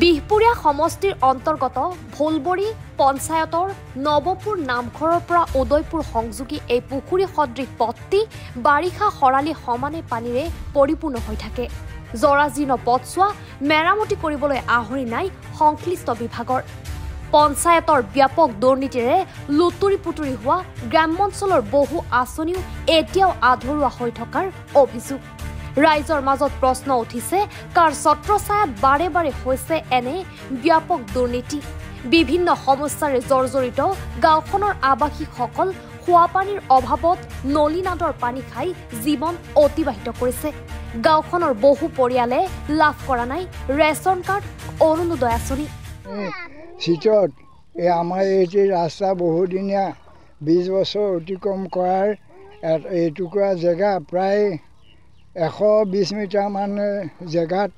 বিহপুৰীয়া সমষ্টিৰ অন্তৰ্গত ভোলবৰী পঞ্চায়তৰ নৱপুৰ নামঘৰৰ পৰা উদয়পুৰ সংযোগী এই পুখুৰী সদৃশ পথটি বাৰিষা খৰালি সমানে পানীৰে পৰিপূৰ্ণ হৈ থাকে। জৰাজীৰ্ণ পথছোৱা মেৰামতি কৰিবলৈ আহৰি নাই সংশ্লিষ্ট বিভাগৰ। পঞ্চায়তৰ ব্যাপক দুৰ্নীতিৰে লুতুৰি পুতুৰি হোৱা গ্ৰাম্যাঞ্চলৰ বহু আঁচনিও এতিয়াও আধৰুৱা হৈ থকাৰ অভিযোগ। ৰাইজৰ মাজত প্ৰশ্ন উঠিছে, কাৰ ছত্ৰছায়াত বাৰে বাৰে হৈছে এনে ব্যাপক দুৰ্নীতি। বিভিন্ন সমস্যাৰে জৰ্জৰিত গাঁওখনৰ আৱাসীসকল খোৱাপানীৰ অভাৱত নলী নাদৰ পানী খাই জীৱন অতিবাহিত কৰিছে। গাঁওখনৰ বহু পৰিয়ালে লাভ কৰা নাই ৰেচন কাৰ্ড, অৰুণোদয় আঁচনি। শীতত আমাৰ এই ৰাস্তা বহুদিনীয়া 20 বছৰ অতিক্ৰম কৰাৰ এটুকুৰা জেগা প্ৰায় 120 মিটাৰমান জেগাত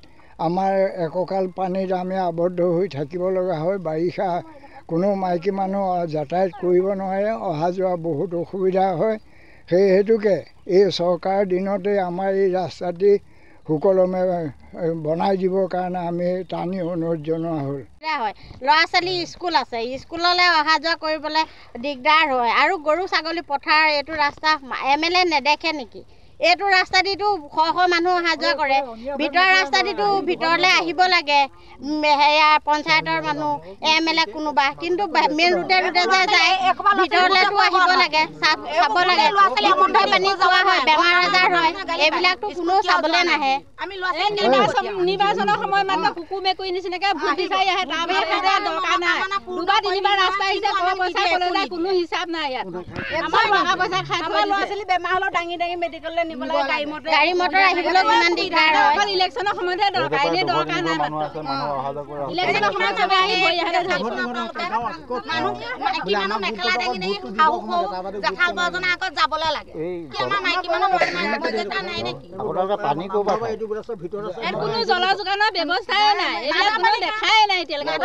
আমাৰ একঁকাল পানীত আমি আবদ্ধ হৈ থাকিব লগা হয়। বাৰিষা কোনো মাইকী মানুহ যাতায়াত কৰিব নোৱাৰে, অহা যোৱা বহুত অসুবিধা হয়। সেই হেতুকে এই চৰকাৰৰ দিনতে আমাৰ এই ৰাস্তাটি সুকলমে বনাই দিবৰ কাৰণে আমি টানি অনুৰোধ জনোৱা হ'ল। ল'ৰা ছোৱালী স্কুল আছে, স্কুললৈ অহা যোৱা কৰিবলৈ দিগদাৰ হয়। আৰু গৰু ছাগলী পথাৰ এইটো ৰাস্তা MLA নেদেখে নেকি? এইটো ৰাস্তাটিতো শ মানুহ অহা যোৱা কৰে। ভিতৰৰ ৰাস্তাটিতো ভিতৰলৈ আহিব লাগে সেয়া পঞ্চায়তৰ মানুহ MLA কোনোবা, কিন্তু মেইন ৰোডে ৰোডে যায় ভিতৰলৈতো আহিব লাগে, চাব লাগে। বিশুদ্ধ পানী খোৱা হয়, বেমাৰ আজাৰ হয়, এইবিলাকতো কোনো চাবলৈ নাহে। নিৰ্বাচনৰ সময়ত মাত্ৰ কুকুৰ মেকুৰী নিচিনাকে ভোট বিচাৰি আহে, তাৰ বাহিৰে দৰকাৰ নাই। দুবাৰ তিনিবাৰ ৰাস্তা আহিছে, পইচা ক'লে যায়, কোনো হিচাপ নাই ইয়াত। আমাৰ পইচা খাই ল'ৰা ছোৱালী বেমাৰ হ'লেও দাঙি দাঙি মেডিকেললৈ নিব লাগে, গাড়ী মটৰ আহিবলৈ কিমান দিগদাৰ হয়। অকল ইলেকশ্যনৰ সময়তহে দৰকাৰ, এনেই দৰকাৰ নাই। ইলেকশ্যনৰ সময়ত চবে আহি ভৰি আহে যাবলৈ লাগে। কোনো জল যোগানৰ ব্যৱস্থাই নাই, এইবিলাক কোনো দেখাই নাই এতিয়ালৈকে।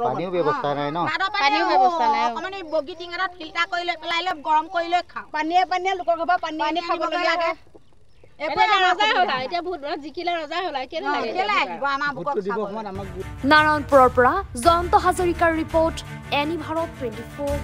পানীও ব্যৱস্থা নাই ন, পানীও ব্যৱস্থা নাই। অকণমান বগী টিঙত ফিল্টাৰ কৰি লৈ পেলাই গৰম কৰি লৈ খাওঁ। পানীয়ে লোকৰ ঘৰৰ পৰা পানী খাবলগীয়া হয়। নাৰায়ণপুৰৰ পৰা জয়ন্ত হাজৰিকাৰ ৰিপৰ্ট, এনি ভাৰত 24।